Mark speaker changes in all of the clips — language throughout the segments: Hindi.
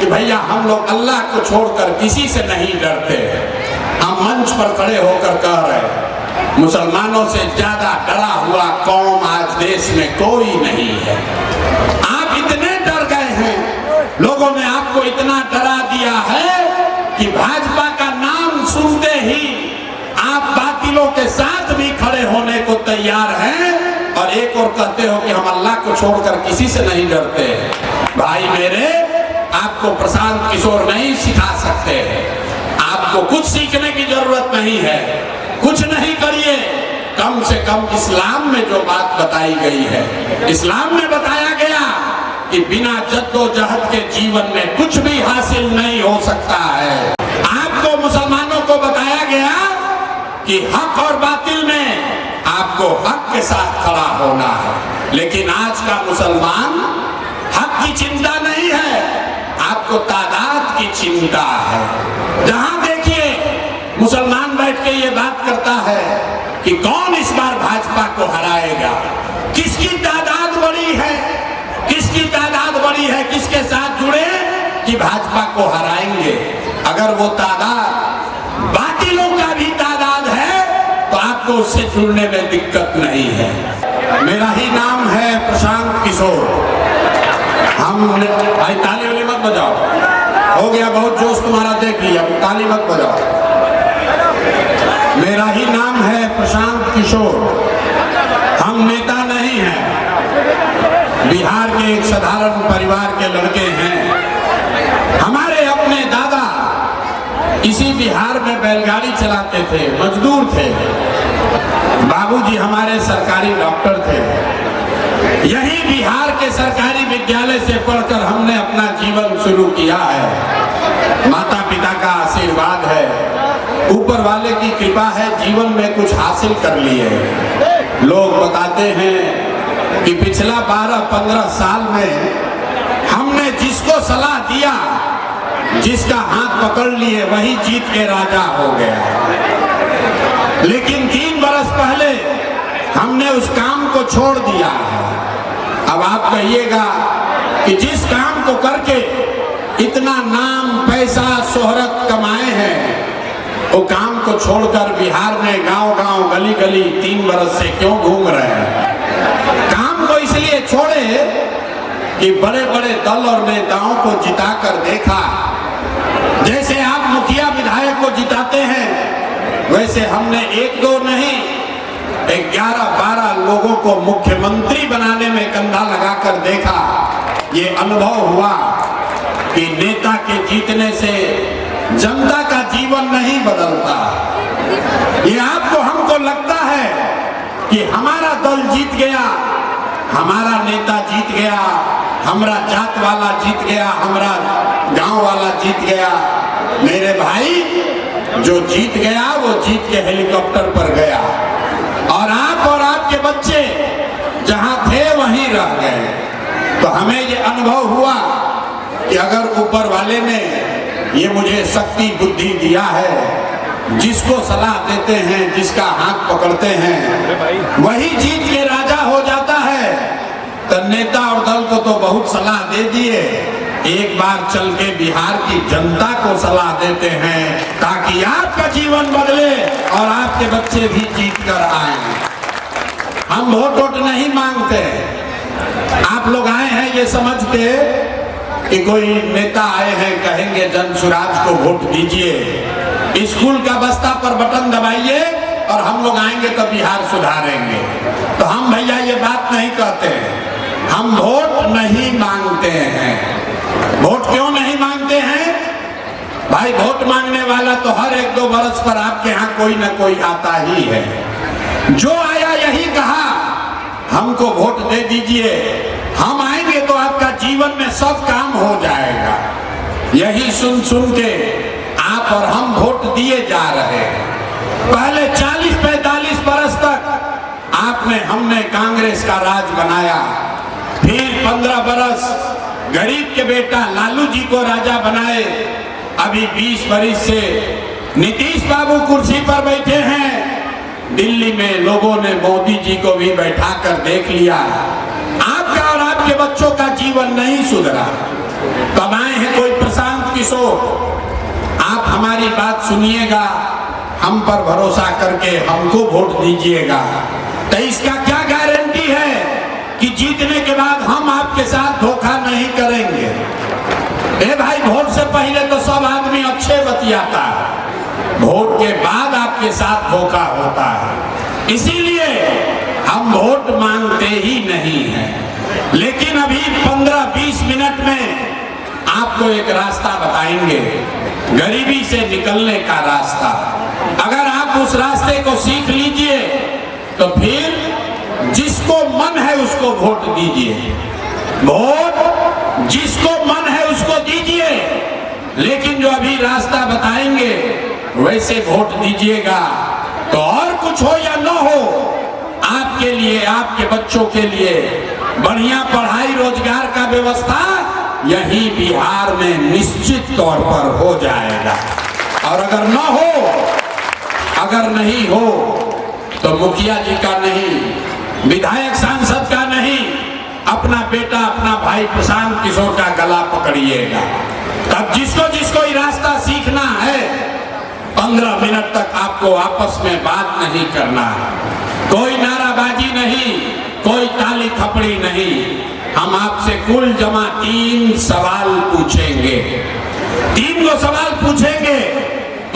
Speaker 1: कि भैया हम लोग अल्लाह को छोड़कर किसी से नहीं डरते। हम मंच पर खड़े होकर कह रहे हैं मुसलमानों से ज्यादा डरा हुआ कौम आज देश में कोई नहीं है। आप इतने डर गए हैं, लोगों ने आपको इतना डरा दिया है कि भाजपा का नाम सुनते ही आप बातिलों के साथ भी खड़े होने को तैयार हैं और एक और कहते हो कि हम अल्लाह को छोड़कर किसी से नहीं डरते। भाई मेरे, आपको प्रशांत किशोर नहीं सिखा सकते, आपको कुछ सीखने की जरूरत नहीं है। कुछ नहीं करिए, कम से कम इस्लाम में जो बात बताई गई है, इस्लाम में बताया गया कि बिना जद्दोजहद के जीवन में कुछ भी हासिल नहीं हो सकता है। आपको मुसलमानों को बताया गया कि हक और बातिल में आपको हक के साथ खड़ा होना है। लेकिन आज का मुसलमान हक की चिंता नहीं है, आपको तादाद की चिंता है। जहां देखिए मुसलमान बैठ के ये बात करता है कि कौन इस बार भाजपा को हराएगा, किसकी तादाद बड़ी है, किसकी तादाद बड़ी है, किसके साथ जुड़े कि भाजपा को हराएंगे। अगर वो तादाद बातिलों का भी तादाद है तो आपको उससे जुड़ने में दिक्कत नहीं है। मेरा ही नाम है प्रशांत किशोर। हम भाई ताली वाली मत बजाओ, हो गया बहुत जोश तुम्हारा, देख लिया, ताली मत बजाओ। मेरा ही नाम है प्रशांत किशोर। हम नेता नहीं हैं, बिहार के एक साधारण परिवार के लड़के हैं। हमारे अपने दादा इसी बिहार में बैलगाड़ी चलाते थे, मजदूर थे। बाबूजी हमारे सरकारी डॉक्टर थे। यही बिहार के सरकारी विद्यालय से पढ़कर हमने अपना जीवन शुरू किया है। माता पिता का आशीर्वाद है, ऊपर वाले की कृपा है, जीवन में कुछ हासिल कर लिए। लोग बताते हैं कि पिछला 12-15 साल में हमने जिसको सलाह दिया, जिसका हाथ पकड़ लिए, वही जीत के राजा हो गया। लेकिन 3 बरस पहले हमने उस काम को छोड़ दिया है। अब आप कहिएगा कि जिस काम को करके इतना नाम, पैसा, शोहरत कमाए हैं, वो काम को छोड़कर बिहार में गांव-गांव, गली-गली 3 बरस से क्यों घूम रहे हैं? काम को इसलिए छोड़े कि बड़े-बड़े दल और नेताओं को जिताकर देखा। जैसे आप मुखिया विधायक को जिताते हैं, वैसे हमने 1-2 नहीं 11-12 लोगों को मुख्यमंत्री बनाने में कंधा लगाकर देखा। ये अनुभव हुआ कि नेता के जीतने से जनता का जीवन नहीं बदलता। ये आपको हमको लगता है कि हमारा दल जीत गया, हमारा नेता जीत गया, हमारा जात वाला जीत गया, हमारा गांव वाला जीत गया। मेरे भाई, जो जीत गया वो जीत के हेलीकॉप्टर पर गया और आप और आपके बच्चे जहां थे वहीं रह गए। तो हमें ये अनुभव हुआ कि अगर ऊपर वाले ने ये मुझे शक्ति बुद्धि दिया है, जिसको सलाह देते हैं, जिसका हाथ पकड़ते हैं, वही जीत के राजा हो जाता है। तो नेता और दल को तो बहुत सलाह दे दिए, एक बार चल के बिहार की जनता को सलाह देते हैं ताकि आपका जीवन बदले और आपके बच्चे भी जीत कर आए। हम वोट नहीं मांगते। आप लोग आए हैं ये समझ के कि कोई नेता आए हैं, कहेंगे जन सुराज को वोट दीजिए, स्कूल का बस्ता पर बटन दबाइए और हम लोग आएंगे तो बिहार सुधारेंगे। तो हम भैया ये बात नहीं कहते हैं। हम वोट नहीं मांगते हैं। वोट क्यों नहीं मांगते हैं भाई? वोट मांगने वाला तो हर 1-2 बरस पर आपके यहाँ कोई ना कोई आता ही है। जो आया यही कहा हमको वोट दे दीजिए, हम आएंगे तो आपका जीवन में सब काम हो जाएगा। यही सुन सुन के आप और हम वोट दिए जा रहे हैं। पहले 40-45 बरस तक आपने हमने कांग्रेस का राज बनाया, फिर 15 बरस गरीब के बेटा लालू जी को राजा बनाए। अभी 20 बरस से नीतीश बाबू कुर्सी पर बैठे हैं। दिल्ली में लोगों ने मोदी जी को भी बैठा कर देख लिया। आपका और आपके बच्चों का जीवन नहीं सुधरा। कब आए हैं कोई प्रसाद किशोर, आप हमारी बात सुनिएगा, हम पर भरोसा करके हमको वोट दीजिएगा। तो इसका क्या गारंटी है कि जीतने के बाद हम आपके साथ धोखा नहीं करेंगे? ए भाई, वोट से पहले तो सब आदमी अच्छे बतियाता है, वोट के बाद आपके साथ धोखा होता है। इसीलिए हम वोट मांगते ही नहीं हैं। लेकिन अभी 15-20 मिनट में आपको एक रास्ता बताएंगे, गरीबी से निकलने का रास्ता। अगर आप उस रास्ते को सीख लीजिए तो फिर जिसको मन है उसको वोट दीजिए, वोट जिसको मन है उसको दीजिए। लेकिन जो अभी रास्ता बताएंगे वैसे वोट दीजिएगा, तो और कुछ हो या न हो, आपके लिए, आपके बच्चों के लिए बढ़िया पढ़ाई रोजगार का व्यवस्था यही बिहार में निश्चित तौर पर हो जाएगा। और अगर न हो, अगर नहीं हो, तो मुखिया जी का नहीं, विधायक सांसद का नहीं, अपना बेटा, अपना भाई प्रशांत किशोर का गला पकड़िएगा। तब जिसको जिसको ये रास्ता सीखना है, 15 मिनट तक आपको आपस में बात नहीं करना है, कोई नाराबाजी नहीं, कोई ताली थपड़ी नहीं। हम आपसे कुल जमा 3 सवाल पूछेंगे, 3 गो सवाल पूछेंगे,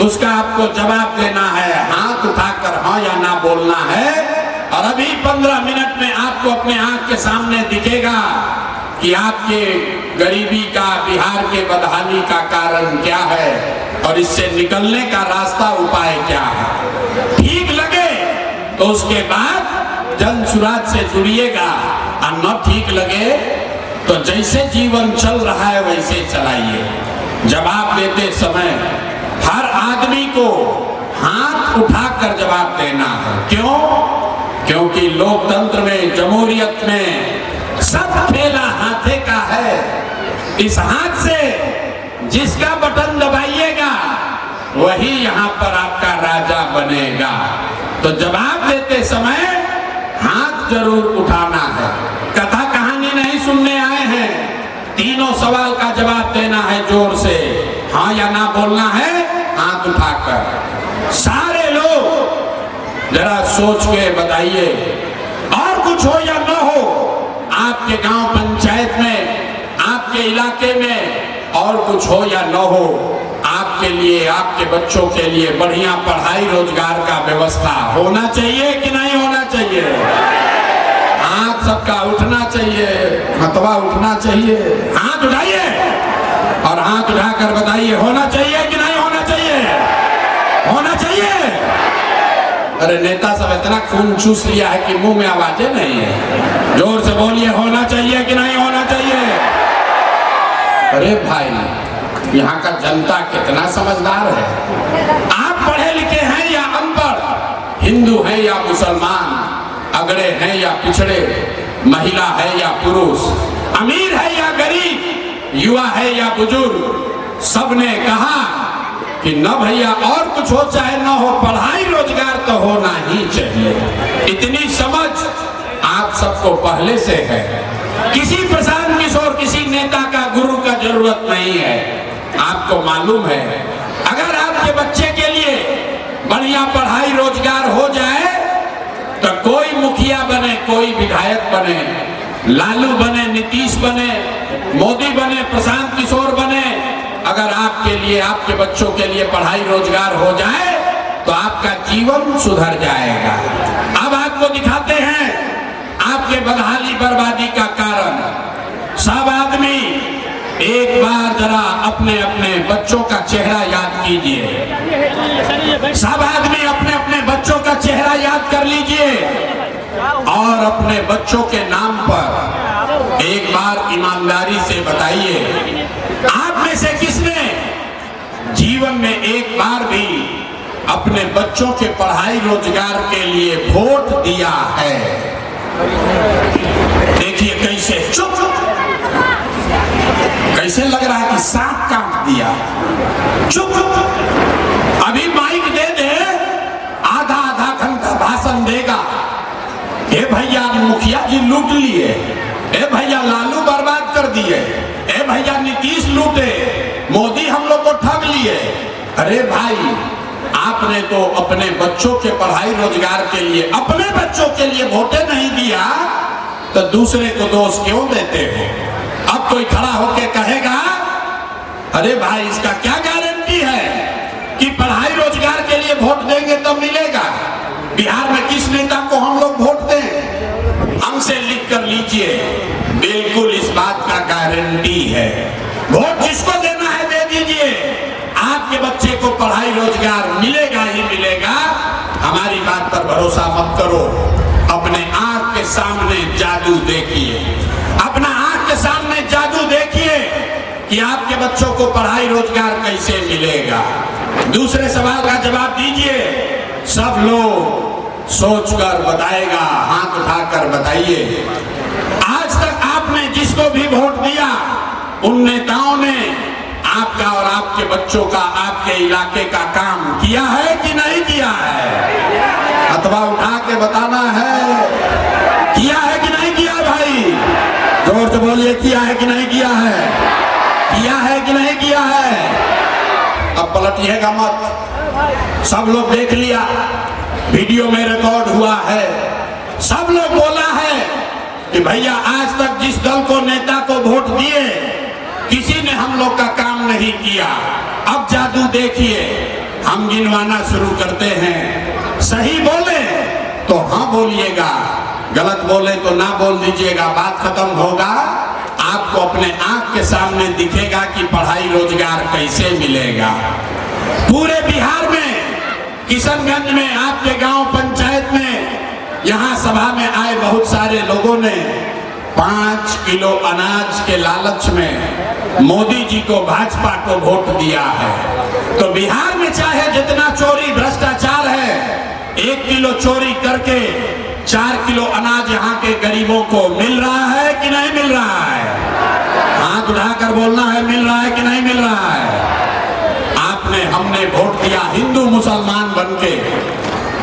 Speaker 1: उसका आपको जवाब देना है, हाथ उठाकर हाँ या ना बोलना है। और अभी 15 मिनट में आपको अपने आंख के सामने दिखेगा कि आपके गरीबी का, बिहार के बदहाली का कारण क्या है और इससे निकलने का रास्ता, उपाय क्या है। ठीक लगे तो उसके बाद जन सुराज से जुड़िएगा, और न ठीक लगे तो जैसे जीवन चल रहा है वैसे चलाइए। जवाब देते समय हर आदमी को हाथ उठाकर जवाब देना है। क्यों? क्योंकि लोकतंत्र में, जमहूरियत में सब खेला हाथे का है। इस हाथ से जिसका बटन दबाइएगा वही यहाँ पर आपका राजा बनेगा। तो जवाब देते समय हाथ जरूर उठाना है। कथा कहानी नहीं सुनने आए हैं, तीनों सवाल का जवाब देना है जोर से, हाँ या ना बोलना है, हाथ उठाकर। सारे लोग जरा सोच के बताइए, और कुछ हो या ना हो, आपके गांव पंचायत में, आपके इलाके में और कुछ हो या न हो, आपके लिए, आपके बच्चों के लिए बढ़िया पढ़ाई रोजगार का व्यवस्था होना चाहिए कि नहीं होना चाहिए? हाथ सबका उठना चाहिए, हथवा उठना चाहिए। हाथ उठाइए और हाथ उठाकर बताइए, होना चाहिए कि नहीं होना चाहिए? होना चाहिए। अरे नेता सब इतना खून चूस लिया है कि मुंह में आवाजें नहीं है। जोर से बोलिए, होना चाहिए कि नहीं होना चाहिए? अरे भाई, यहाँ का जनता कितना समझदार है। आप पढ़े लिखे हैं या अनपढ़, हिंदू हैं या मुसलमान, अगड़े हैं या पिछड़े, महिला है या पुरुष, अमीर है या गरीब, युवा है या बुजुर्ग, सबने कहा कि न भैया और कुछ हो चाहे न हो, पढ़ाई रोजगार तो होना ही चाहिए। इतनी समझ आप सबको पहले से है। किसी प्रशांत किशोर, किसी नेता का, गुरु का जरूरत नहीं है। आपको मालूम है, अगर आपके बच्चे के लिए बढ़िया पढ़ाई रोजगार हो जाए तो कोई मुखिया बने, कोई विधायक बने, लालू बने, नीतीश बने, मोदी बने, प्रशांत किशोर बने, अगर आपके लिए, आपके बच्चों के लिए पढ़ाई रोजगार हो जाए तो आपका जीवन सुधर जाएगा। अब आपको दिखाते हैं आपके बदहाली बर्बादी का कारण। सब आदमी एक बार जरा अपने अपने बच्चों का चेहरा याद कीजिए। सब आदमी अपने अपने बच्चों का चेहरा याद कर लीजिए और अपने बच्चों के नाम पर एक बार ईमानदारी से बताइए, आप में से किसने जीवन में एक बार भी अपने बच्चों के पढ़ाई रोजगार के लिए वोट दिया है? देखिए कैसे चुप, कैसे लग रहा है कि सांप काट दिया। चुप। अभी माइक दे दे, आधा आधा घंटा भाषण देगा। ए भैया मुखिया जी लूट लिए, ए भैया लालू बर्बाद कर दिए, ए भैया नीतीश लूटे, मोदी हम लोग को ठग लिए। अरे भाई, आपने तो अपने बच्चों के पढ़ाई रोजगार के लिए, अपने बच्चों के लिए वोटे नहीं दिया, तो दूसरे को दोष क्यों देते हो? अब कोई खड़ा होके कहेगा अरे भाई इसका क्या गारंटी है कि पढ़ाई रोजगार के लिए वोट देंगे तब मिलेगा? बिहार में किस नेता को हम लोग वोट दें? हमसे लिख कर लीजिए, बिल्कुल इस बात का गारंटी है। वोट जिसको देना है दे दीजिए, आपके बच्चे को पढ़ाई रोजगार मिलेगा ही मिलेगा। हमारी बात पर भरोसा मत करो, अपने आंख के सामने जादू देखिए, अपना आंख के सामने जादू देखिए कि आपके बच्चों को पढ़ाई रोजगार कैसे मिलेगा। दूसरे सवाल का जवाब दीजिए, सब लोग सोचकर बताएगा, हाथ उठाकर बताइए। आज तक आपने जिसको भी वोट दिया, उन नेताओं ने आपका और आपके बच्चों का, आपके इलाके का काम किया है कि नहीं किया है? अथवा उठा के बताना है, किया है कि नहीं किया भाई? जोर से बोलिए, किया है कि नहीं किया है? किया है कि नहीं किया है? अब पलटिएगा मत। सब लोग देख लिया, वीडियो में रिकॉर्ड हुआ है, सब लोग बोला है कि भैया आज तक जिस दल को, नेता को वोट दिए, किसी ने हम लोग का काम नहीं किया। अब जादू देखिए, हम गिनवाना शुरू करते हैं। सही बोले तो हाँ बोलिएगा, गलत बोले तो ना बोल दीजिएगा, बात खत्म होगा। आपको अपने आंख के सामने दिखेगा कि पढ़ाई रोजगार कैसे मिलेगा। पूरे बिहार में, किशनगंज में, आपके गांव पंचायत में, यहाँ सभा में आए बहुत सारे लोगों ने 5 किलो अनाज के लालच में मोदी जी को, भाजपा को वोट दिया है। तो बिहार में चाहे जितना चोरी भ्रष्टाचार है, 1 किलो चोरी करके 4 किलो अनाज यहाँ के गरीबों को मिल रहा है कि नहीं मिल रहा है? हाथ उठाकर बोलना है, मिल रहा है कि नहीं मिल रहा है? आपने, हमने वोट दिया हिंदू मुसलमान बनके।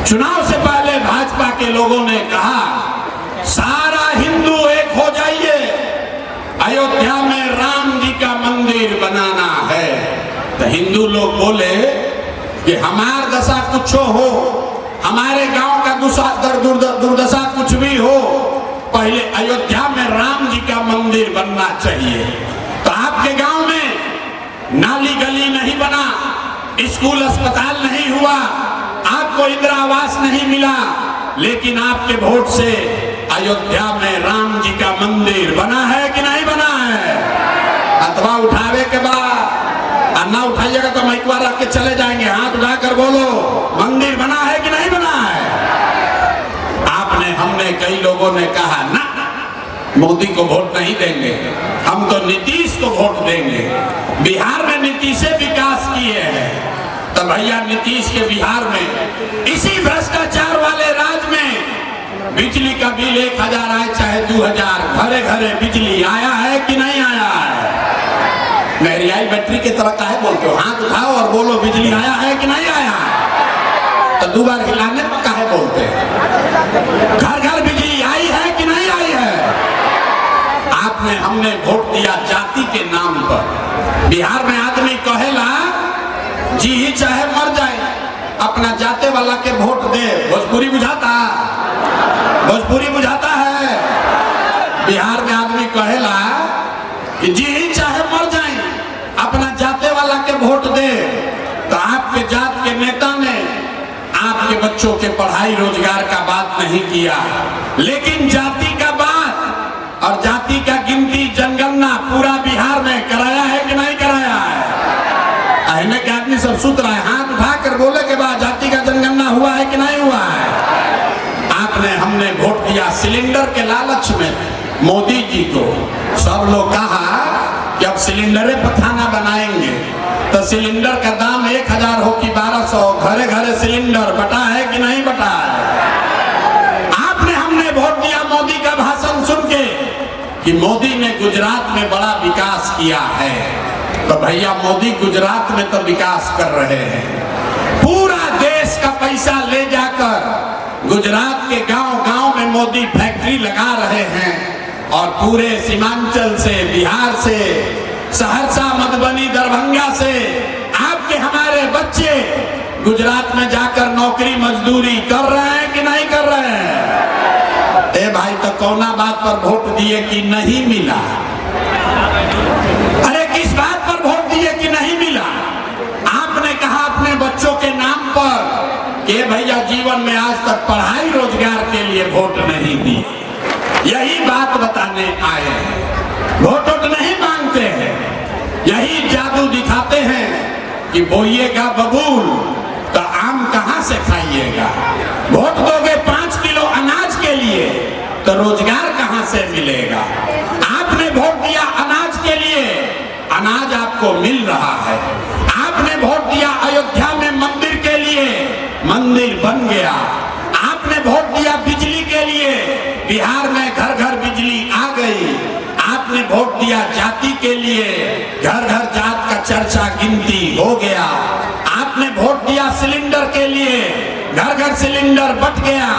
Speaker 1: चुनाव से पहले भाजपा के लोगों ने कहा सारा हिंदू एक हो जाइए, अयोध्या में राम जी का मंदिर बनाना है। तो हिंदू लोग बोले कि हमार दशा कुछ हो, हमारे गांव का दुर्दशा कुछ भी हो, पहले अयोध्या में राम जी का मंदिर बनना चाहिए। तो आपके गांव में नाली गली नहीं बना, स्कूल अस्पताल नहीं हुआ, आपको इंदिरा आवास नहीं मिला, लेकिन आपके वोट से अयोध्या में राम जी का मंदिर बना है कि नहीं बना है? अथवा उठावे के बाद, ना उठाइएगा तो माइकवा रख के चले जाएंगे। हाथ उठाकर बोलो, मंदिर बना है कि नहीं बना है? आपने, हमने, कई लोगों ने कहा ना, मोदी को वोट नहीं देंगे, हम तो नीतीश को वोट देंगे। बिहार में नीतीश से विकास किए हैं, तो भैया नीतीश के बिहार में, इसी भ्रष्टाचार वाले राज्य में बिजली का बिल 1000 आए चाहे 2000, घरे घरे बिजली आया है कि नहीं आया है? मेरियाई बैटरी की तरह काहे बोलते हो? हाथ उठाओ और बोलो, बिजली आया है कि नहीं आया? तो 2 बार हिलाने पर काहे बोलते हैं? घर घर बिजली आई है कि नहीं आई है? आपने, हमने वोट दिया जाति के नाम पर। बिहार में आदमी कहेला जी ही चाहे मर जाए, अपना जाते वाला के वोट दे। भोजपुरी बुझाता, भोजपुरी बुझाता है। बिहार में आदमी कहेला कि जी ही चाहे मर जाए, अपना जाते वाला के वोट दे। तो आपके जात के नेता ने आपके बच्चों के पढ़ाई रोजगार का बात नहीं किया, लेकिन जाति का बात और जाति का गिनती, जनगणना पूरा बिहार में कराया है कि नहीं कराया है? अहने के आदमी सब सुत रहा है, हाथ उठाकर बोले के बाद जाति का जनगणना हुआ है कि नहीं हुआ है? आपने, हमने वोट दिया सिलेंडर के लालच में मोदी जी को। सब लोग कहा कि अब सिलेंडरे पर खाना बनाएंगे, तो सिलेंडर का दाम 1000 हो कि 1200, घरे घरे सिलेंडर बटा है कि नहीं बटा है? आपने, हमने वोट दिया मोदी का भाषण सुन के कि मोदी ने गुजरात में बड़ा विकास किया है। तो भैया मोदी गुजरात में तो विकास कर रहे हैं, पूरा देश का पैसा ले जाकर गुजरात के गांव-गांव में मोदी फैक्ट्री लगा रहे हैं, और पूरे सीमांचल से, बिहार से सहरसा, मधुबनी, दरभंगा से आपके हमारे बच्चे गुजरात में जाकर नौकरी मजदूरी कर रहे हैं कि नहीं कर रहे हैं? ए भाई, तो कौना बात पर वोट दिए कि नहीं मिला? अरे किस बात पर वोट दिए कि नहीं मिला? आपने कहा अपने बच्चों के नाम पर कि भैया जीवन में आज तक पढ़ाई रोजगार के लिए वोट नहीं दी। यही बात बताने आए हैं। वोट नहीं मांगते हैं, यही जादू दिखाते हैं कि बोइएगा बबूल तो आम कहां से खाइएगा। वोट दोगे 5 किलो अनाज के लिए तो रोजगार कहां से मिलेगा? आपने वोट दिया अनाज के लिए, अनाज आपको मिल रहा है। आपने वोट दिया अयोध्या में मंदिर के लिए, मंदिर बन गया। आपने वोट दिया बिजली के लिए, बिहार में घर घर बिजली आ गई। आपने वोट दिया जाति के लिए, घर घर जात का चर्चा गिनती हो गया। आपने वोट दिया सिलेंडर के लिए, घर घर सिलेंडर बंट गया।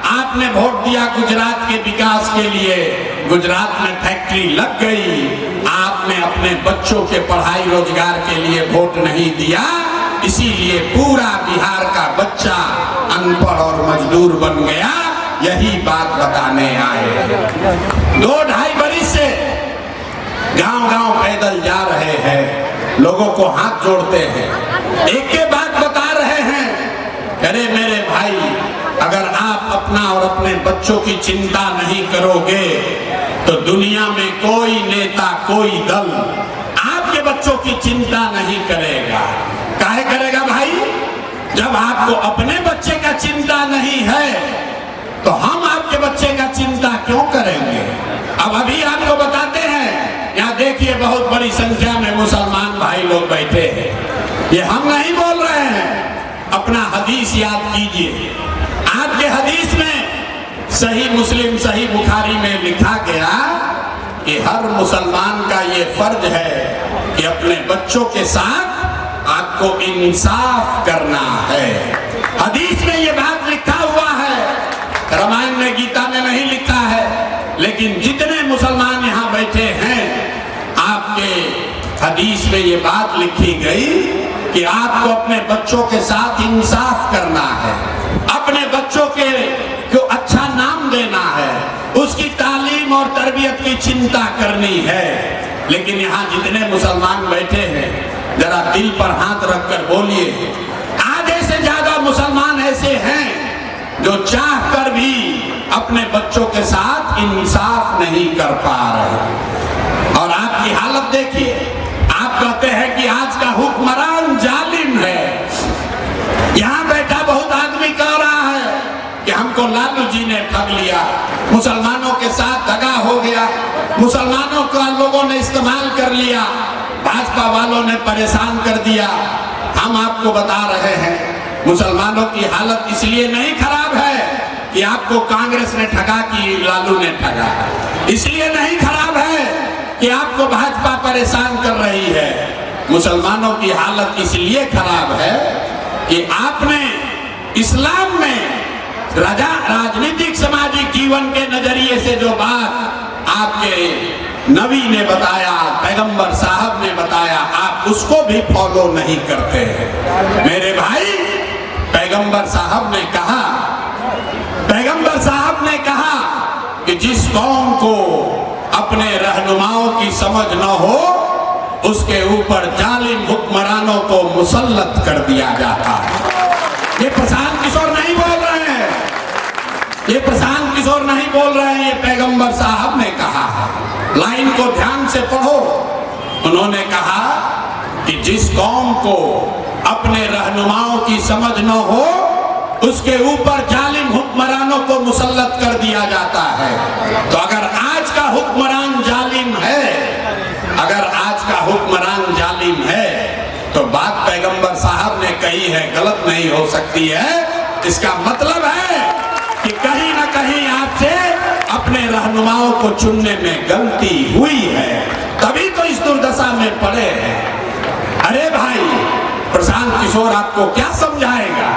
Speaker 1: आपने वोट दिया गुजरात के विकास के लिए, गुजरात में फैक्ट्री लग गई। आपने अपने बच्चों के पढ़ाई रोजगार के लिए वोट नहीं दिया, इसीलिए पूरा बिहार का बच्चा अनपढ़ और मजदूर बन गया। यही बात बताने आए। 2-2.5 बरिस से गांव-गांव पैदल जा रहे हैं, लोगों को हाथ जोड़ते हैं, एक के बात बता रहे हैं। अरे मेरे भाई, अगर आप अपना और अपने बच्चों की चिंता नहीं करोगे तो दुनिया में कोई नेता, कोई दल आपके बच्चों की चिंता नहीं करेगा। काहे करेगा भाई? जब आपको अपने बच्चे का चिंता नहीं है तो हम आपके बच्चे का चिंता क्यों करेंगे? अब अभी आपको बताते हैं, यहाँ देखिए बहुत बड़ी संख्या में मुसलमान भाई लोग बैठे हैं। ये हम नहीं बोल रहे हैं, अपना हदीस याद कीजिए। आपके हदीस में सही मुस्लिम, सही बुखारी में लिखा गया कि हर मुसलमान का ये फर्ज है कि अपने बच्चों के साथ आपको इंसाफ करना है। हदीस में ये बात लिखा हुआ है, रामायण में, गीता में नहीं लिखा है। लेकिन जितने मुसलमान यहाँ बैठे हैं, आपके हदीस में ये बात लिखी गई कि आपको अपने बच्चों के साथ इंसाफ करना है, अपने बच्चों को अच्छा नाम देना है, उसकी तालीम और तरबियत की चिंता करनी है। लेकिन यहाँ जितने मुसलमान बैठे हैं, जरा दिल पर हाथ रखकर बोलिए, आधे से ज्यादा मुसलमान ऐसे हैं जो चाह कर भी अपने बच्चों के साथ इंसाफ नहीं कर पा रहे। और आपकी हालत देखिए, आप कहते हैं कि आज का हुक्मरान जालिम है। यहाँ बैठा बहुत आदमी कह रहा है कि हमको लालू जी ने ठग लिया, मुसलमानों के साथ दगा हो गया, मुसलमानों का लोगों ने इस्तेमाल कर लिया, भाजपा वालों ने परेशान कर दिया। हम आपको बता रहे हैं, मुसलमानों की हालत इसलिए नहीं खराब है कि आपको कांग्रेस ने ठगा कि लालू ने ठगा, इसलिए नहीं खराब है कि आपको भाजपा परेशान कर रही है। मुसलमानों की हालत इसलिए खराब है कि आपने इस्लाम में राजनीतिक सामाजिक जीवन के नजरिए से जो बात आपके नबी ने बताया, पैगंबर साहब ने बताया, आप उसको भी फॉलो नहीं करते हैं। मेरे भाई, पैगंबर साहब ने कहा कि जिस कौम को अपने रहनुमाओं की समझ न हो, उसके ऊपर जालिम हुक्मरानों को मुसल्लत कर दिया जाता है। ये प्रशांत किशोर नहीं बोल रहे हैं, ये प्रशांत किशोर नहीं बोल रहे हैं, ये पैगंबर साहब ने कहा है। लाइन को ध्यान से पढ़ो। उन्होंने कहा कि जिस कौम को अपने रहनुमाओं की समझ न हो, उसके ऊपर जालिम हुक्मरानों को मुसल्लत कर दिया जाता है। तो अगर आज का हुक्मरान जालिम है, अगर आज का हुक्मरान जालिम है, तो बात पैगंबर साहब ने कही है गलत नहीं हो सकती है। इसका मतलब है कि कहीं ना कहीं आपसे अपने रहनुमाओं को चुनने में गलती हुई है, तभी तो इस दुर्दशा में पड़े हैं। अरे भाई, प्रशांत किशोर आपको क्या समझाएगा?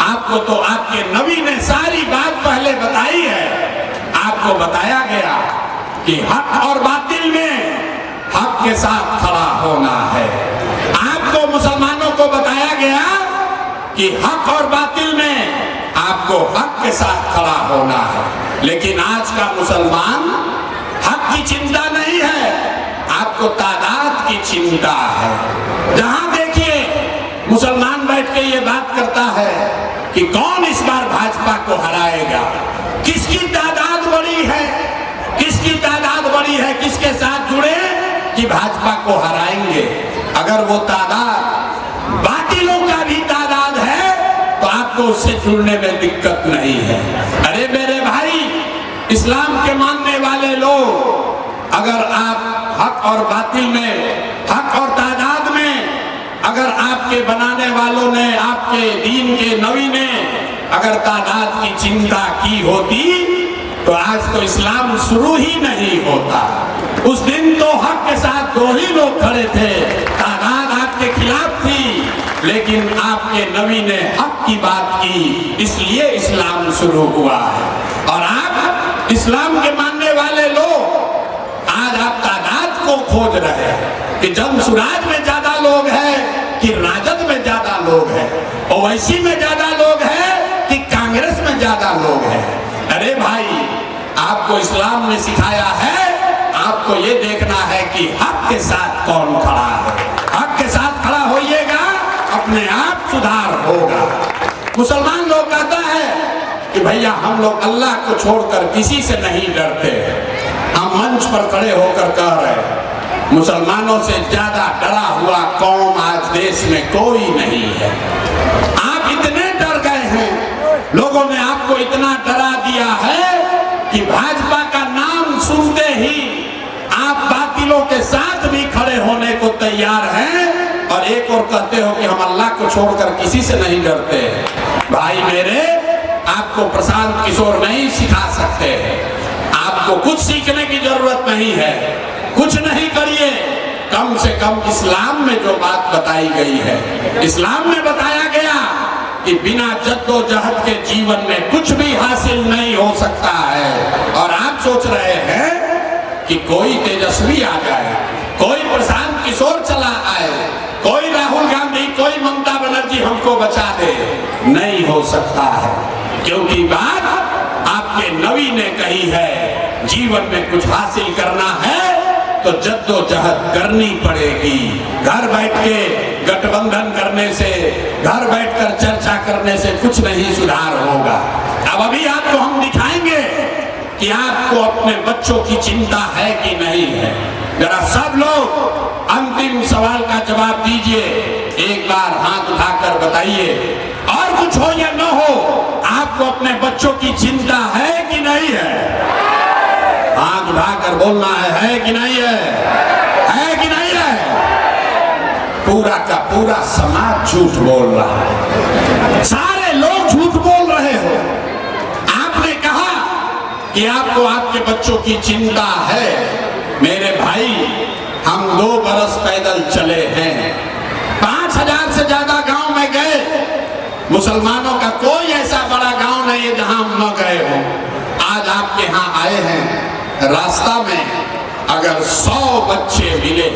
Speaker 1: आपको तो आपके नबी ने सारी बात पहले बताई है। आपको बताया गया कि हक और बातिल में हक के साथ खड़ा होना है। आपको मुसलमानों को बताया गया कि हक और बातिल में आपको हक के साथ खड़ा होना है, लेकिन आज का मुसलमान हक की चिंता नहीं है, आपको तादाद की चिंता है। जहां देखिए मुसलमान बैठ के ये बात करता है कि कौन इस बार भाजपा को हराएगा, किसकी तादाद बड़ी है, किसकी तादाद बड़ी है, किसके साथ जुड़े कि भाजपा को हराएंगे। अगर वो तादाद बातिलों का भी तादाद है तो आपको उससे जुड़ने में दिक्कत नहीं है। अरे मेरे भाई, इस्लाम के मानने वाले लोग, अगर आप हक और बातिल में, हक और तादाद में अगर आपके बनाने वालों ने, आपके दीन के नबी ने अगर तादाद की चिंता की होती तो आज तो इस्लाम शुरू ही नहीं होता। उस दिन तो हक के साथ दो ही लोग खड़े थे, तादाद आपके खिलाफ थी, लेकिन आपके नबी ने हक की बात की, इसलिए इस्लाम शुरू हुआ है। और आप इस्लाम के मानने वाले लोग आज आप तादाद को खोज रहे हैं कि जनसुराज में ज्यादा लोग हैं कि राजद में ज्यादा लोग हैं, ओवैसी में ज्यादा लोग हैं कि कांग्रेस में ज्यादा लोग हैं। अरे भाई, आपको इस्लाम ने सिखाया है, आपको ये देखना है कि हक के साथ कौन खड़ा है। हक के साथ खड़ा होइएगा, अपने आप सुधार होगा। मुसलमान लोग कहता है कि भैया हम लोग अल्लाह को छोड़कर किसी से नहीं डरते। हम मंच पर खड़े होकर कह रहे हैं, मुसलमानों से ज्यादा डरा हुआ कौम आज देश में कोई नहीं है। आप इतने डर गए हैं, लोगों ने आपको इतना डरा दिया है कि भाजपा का नाम सुनते ही आप बातिलों के साथ भी खड़े होने को तैयार हैं, और एक और कहते हो कि हम अल्लाह को छोड़कर किसी से नहीं डरते। भाई मेरे, आपको प्रशांत किशोर नहीं सिखा सकते, आपको कुछ सीखने की जरूरत नहीं है, कुछ नहीं करिए। कम से कम इस्लाम में जो बात बताई गई है, इस्लाम में बताया गया कि बिना जद्दोजहद के जीवन में कुछ भी हासिल नहीं हो सकता है। और आप सोच रहे हैं कि कोई तेजस्वी आ जाए, कोई प्रशांत किशोर चला आए, कोई राहुल गांधी, कोई ममता बनर्जी हमको बचा दे, नहीं हो सकता है। क्योंकि बात आपके नबी ने कही है, जीवन में कुछ हासिल करना है तो जद्दोजहद करनी पड़ेगी। घर बैठ के गठबंधन करने से, घर बैठकर चर्चा करने से कुछ नहीं सुधार होगा। अब अभी आपको हम दिखाएंगे कि आपको अपने बच्चों की चिंता है कि नहीं है। जरा सब लोग अंतिम सवाल का जवाब दीजिए, एक बार हाथ उठाकर बताइए। और कुछ हो या न हो, आपको अपने बच्चों की चिंता है कि नहीं है? हाथ उठाकर बोलना है कि नहीं है कि नहीं है? पूरा का पूरा समाज झूठ बोल रहा है, सारे लोग झूठ बोल रहे हो। आपने कहा कि आपको आपके बच्चों की चिंता है। मेरे भाई, हम 2 बरस पैदल चले हैं, 5000 से ज्यादा गांव में गए। मुसलमानों का कोई ऐसा बड़ा गांव नहीं है जहां हम न गए हो। आज आपके यहाँ आए हैं, रास्ता में अगर 100 बच्चे मिले,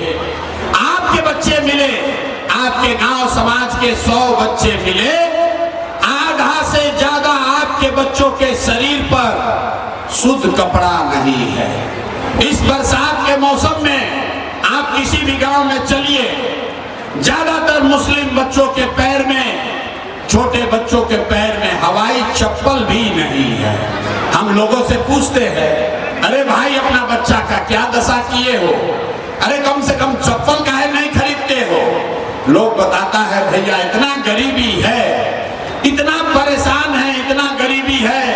Speaker 1: आपके बच्चे मिले, आपके गांव समाज के 100 बच्चे मिले, आधा से ज्यादा आपके बच्चों के शरीर पर शुद्ध कपड़ा नहीं है। इस बरसात के मौसम में आप किसी भी गांव में चलिए, ज्यादातर मुस्लिम बच्चों के पैर में, छोटे बच्चों के पैर में हवाई चप्पल भी नहीं है। हम लोगों से पूछते हैं, अरे भाई अपना बच्चा का क्या दशा किए हो? अरे कम से कम चप्पल काहे नहीं खरीदते हो? लोग बताता है भैया इतना गरीबी है, इतना परेशान है, इतना गरीबी है,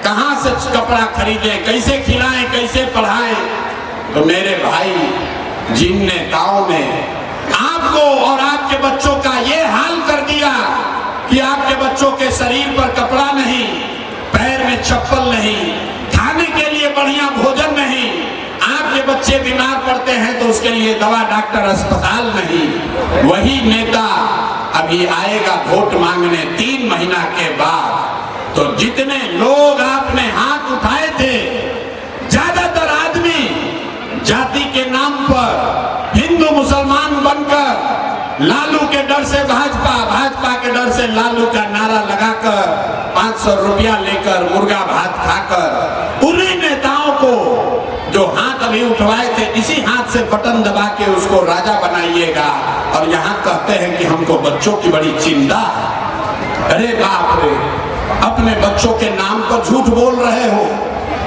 Speaker 1: कहां से कपड़ा खरीदे, कैसे खिलाएं, कैसे पढ़ाएं। तो मेरे भाई, जिन नेताओं ने आपको और आपके बच्चों का ये हाल कर दिया कि आपके बच्चों के शरीर पर कपड़ा नहीं, पैर में चप्पल नहीं, खाने के लिए बढ़िया भोजन नहीं, आपके बच्चे बीमार पड़ते हैं तो उसके लिए दवा, डॉक्टर, अस्पताल नहीं, वही नेता अभी आएगा वोट मांगने 3 महीना के बाद। तो जितने लोग आपने हाथ उठाए थे, ज्यादातर आदमी जाति के नाम पर, मुसलमान बनकर लालू के डर से भाजपा, भाजपा के डर से लालू का नारा लगाकर 500 रुपया लेकर मुर्गा भात खाकर उन्हीं नेताओं को जो हाथ अभी उठवाए थे इसी हाथ से बटन दबा के उसको राजा बनाइएगा और यहाँ कहते हैं कि हमको बच्चों की बड़ी चिंता है। अरे बाप रे, अपने बच्चों के नाम पर झूठ बोल रहे हो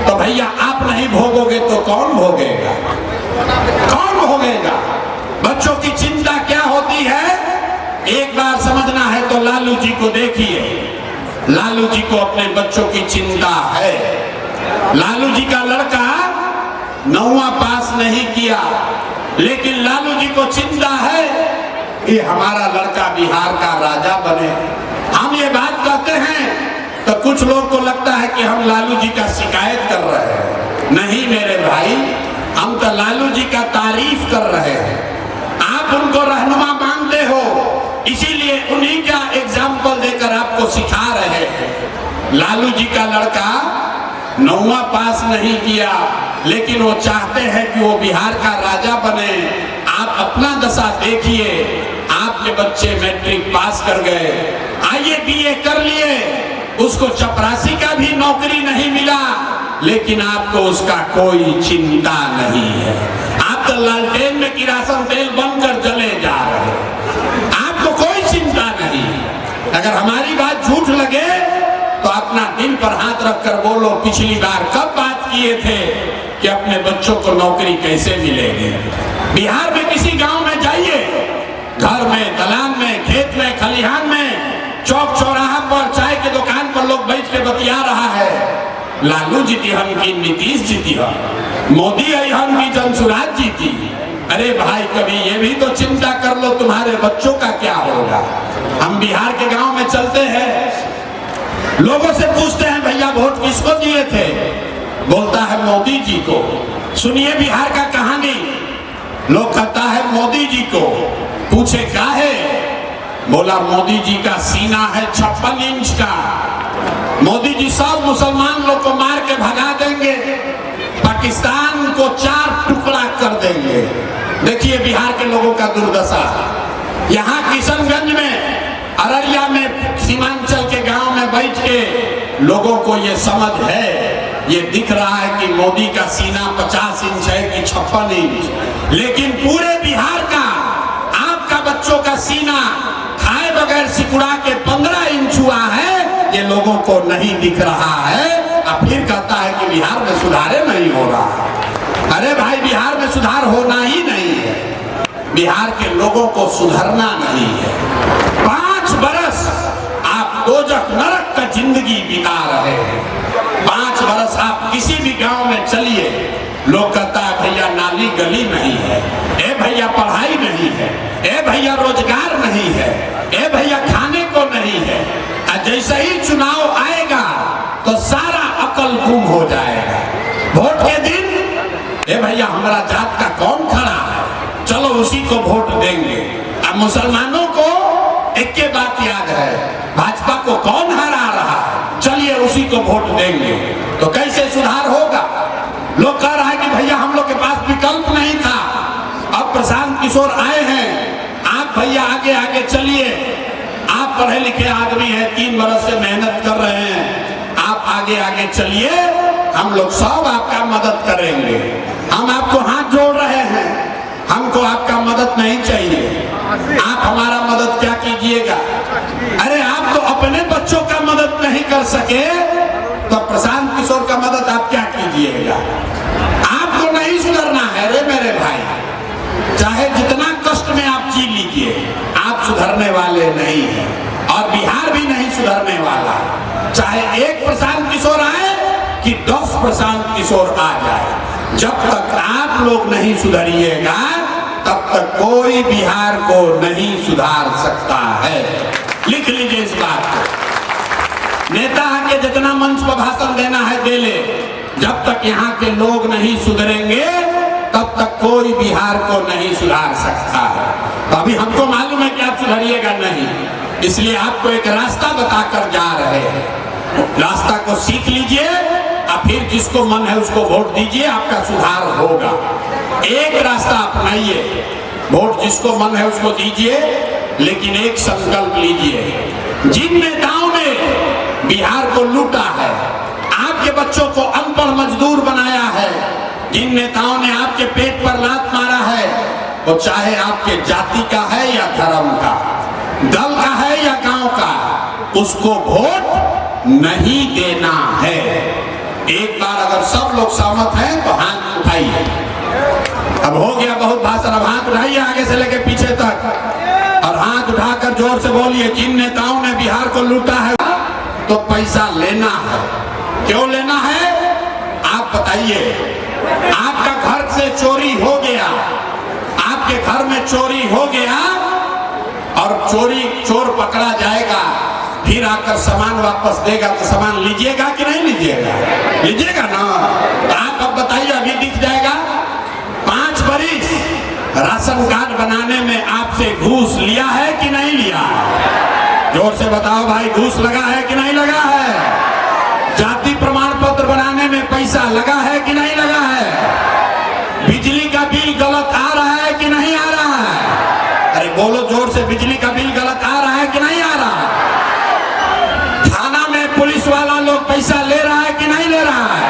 Speaker 1: तो भैया आप नहीं भोगोगे तो कौन भोगेगा? कौन भोगेगा? बच्चों की चिंता क्या होती है एक बार समझना है तो लालू जी को देखिए। लालू जी को अपने बच्चों की चिंता है। लालू जी का लड़का 9वां पास नहीं किया लेकिन लालू जी को चिंता है कि हमारा लड़का बिहार का राजा बने। हम ये बात कहते हैं तो कुछ लोग को लगता है कि हम लालू जी का शिकायत कर रहे हैं। नहीं मेरे भाई, हम तो लालू जी का तारीफ कर रहे हैं। आप उनको रहनुमा मानते हो इसीलिए उन्हीं का एग्जाम्पल देकर आपको सिखा रहे हैं। लालू जी का लड़का 9वां पास नहीं किया लेकिन वो चाहते हैं कि वो बिहार का राजा बने। आप अपना दशा देखिए, आपके बच्चे मैट्रिक पास कर गए, आईए बीए कर लिए, उसको चपरासी का भी नौकरी नहीं मिला लेकिन आपको उसका कोई चिंता नहीं है। आप तो लालटेन में किरासन तेल बनकर जले जा रहे हैं, आपको कोई चिंता नहीं। अगर हमारी बात झूठ लगे तो अपना दिल पर हाथ रखकर बोलो, पिछली बार कब बात किए थे कि अपने बच्चों को नौकरी कैसे मिलेगी? बिहार में किसी गांव में जाइए, घर में, दलान में, खेत में, खलिहान में, चौक चौराहा पर, चाय के दुकान पर लोग बैठ के बतिया रहा है लालू जीती हम की, नीतीश जीती हम, मोदी आई हम की, जनसुराज जीती। अरे भाई कभी ये भी तो चिंता कर लो तुम्हारे बच्चों का क्या होगा। हम बिहार के गांव में चलते हैं, लोगों से पूछते हैं भैया वोट किसको दिए थे? बोलता है मोदी जी को। सुनिए बिहार का कहानी, लोग कहता है मोदी जी को, पूछे क्या है? बोला मोदी जी का सीना है 56 इंच का, मोदी जी सब मुसलमान लोग को मार के भगा देंगे, पाकिस्तान को 4 टुकड़ा कर देंगे। देखिए बिहार के लोगों का दुर्दशा। यहाँ किशनगंज में, अररिया में, सीमांचल के गांव में बैठ के लोगों को ये समझ है, ये दिख रहा है कि मोदी का सीना 50 इंच है कि 56 इंच, लेकिन पूरे बिहार का, आपका बच्चों का सीना खाए बगैर सिकुड़ा के 15 इंच हुआ है, ये लोगों को नहीं दिख रहा है। अब फिर कहता है कि बिहार में सुधार नहीं हो रहा। अरे भाई बिहार में सुधार होना ही नहीं है, बिहार के लोगों को सुधरना नहीं है। 5 बरस आप दोजख नरक का जिंदगी बिता रहे हैं। 5 बरस आप किसी भी गांव में चलिए, लोग कहता है भैया नाली गली नहीं है, ए भैया पढ़ाई नहीं है, ए भैया रोजगार नहीं है, ए भैया खाने को नहीं है। जैसे ही चुनाव आएगा तो सारा अकल गुम हो जाएगा। वोट के दिन ए भैया हमारा जात का कौन खड़ा है, चलो उसी को वोट देंगे। अब मुसलमानों को एक के बात याद है, भाजपा को कौन हरा रहा है, चलिए उसी को वोट देंगे। तो कैसे सुधार होगा? लोग कह रहा है कि भैया हम लोग के पास विकल्प नहीं था, अब प्रशांत किशोर आए हैं, आप भैया आगे आगे चलिए, आप पढ़े लिखे आदमी हैं, 3 बरस से मेहनत कर रहे हैं, आप आगे आगे चलिए, हम लोग सब आपका मदद करेंगे। हम आपको हाथ जोड़ रहे हैं, हमको आपका मदद नहीं चाहिए, आप हमारा मदद क्या कीजिएगा? अरे आप तो अपने बच्चों का मदद नहीं कर सके तो प्रशांत किशोर का मदद आप क्या कीजिएगा? आपको नहीं सुधरना है रे मेरे भाई, चाहे जितना कष्ट में आप जी लीजिए, आप सुधरने वाले नहीं हैं और बिहार भी नहीं सुधरने वाला। चाहे एक प्रशांत किशोर आए कि 10 प्रशांत किशोर आ जाए, जब तक आप लोग नहीं सुधरिएगा तब तक कोई बिहार को नहीं सुधार सकता है। लिख लीजिए इस बात को। नेता आके जितना मंच पर भाषण देना है दे ले, जब तक यहाँ के लोग नहीं सुधरेंगे तब तक कोई बिहार को नहीं सुधार सकता है। तो अभी हमको मालूम है कि आप सुधरिएगा नहीं, इसलिए आपको एक रास्ता बताकर जा रहे हैं। रास्ता को सीख लीजिए और फिर जिसको मन है उसको वोट दीजिए, आपका सुधार होगा। एक रास्ता अपनाइए, वोट जिसको मन है उसको दीजिए, लेकिन एक संकल्प लीजिए। जिन नेताओं ने बिहार को लूटा है, आपके बच्चों को अनपढ़ मजदूर बनाया है, जिन नेताओं ने आपके पेट पर लात मारा है, वो चाहे आपके जाति का है या धर्म का, दल का है या गांव का, उसको वोट नहीं देना है। एक बार अगर सब लोग सहमत हैं तो हाथ उठाइए। अब हो गया बहुत भाषण, अब हाथ उठाइए आगे से लेकर पीछे तक, और हाथ उठाकर जोर से बोलिए, जिन नेताओं ने बिहार को लूटा है तो पैसा लेना है। क्यों लेना है आप बताइए। आपका घर से चोरी हो गया, आपके घर में चोरी हो गया और चोर पकड़ा जाएगा, फिर आकर सामान वापस देगा तो सामान लीजिएगा कि नहीं लीजिएगा? लीजिएगा ना। तो आप अब बताइए, अभी दिख जाएगा 5 बरिस राशन कार्ड बनाने में आपसे घूस लिया है कि नहीं लिया? जोर से बताओ भाई, घूस लगा है कि नहीं लगा है? जाति प्रमाण पत्र बनाने में पैसा लगा है कि नहीं लगा है? बिजली का बिल गलत आ रहा है कि नहीं आ रहा है? अरे बोलो जोर से, बिजली का बिल गलत आ रहा है कि नहीं आ रहा है? थाना में पुलिस वाला लोग पैसा ले रहा है कि नहीं ले रहा है?